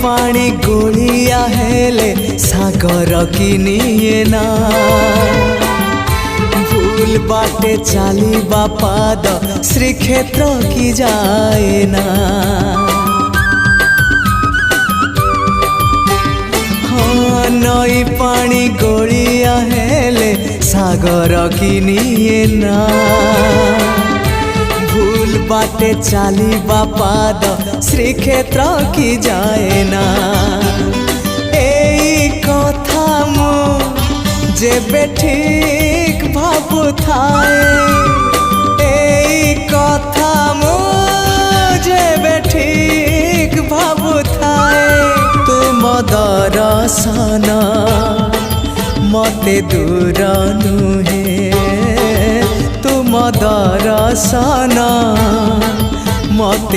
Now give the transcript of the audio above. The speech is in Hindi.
पानी गोलिया हेले सागर किनिए ना भूल बाटे चाली बापाद श्रीक्षेत्र की जाए ना। हाँ नई पानी गोलिया हेले सागर किनिए ना भूल बाटे चाली बापाद श्रीक्षेत्र की जाए ना। एई कथा मु जेबे ठीक भाबु थाए एई कथा मु जेबे ठीक भाबु थाए तुम दर्शन मते दूर नुहे तुम दर्शन मते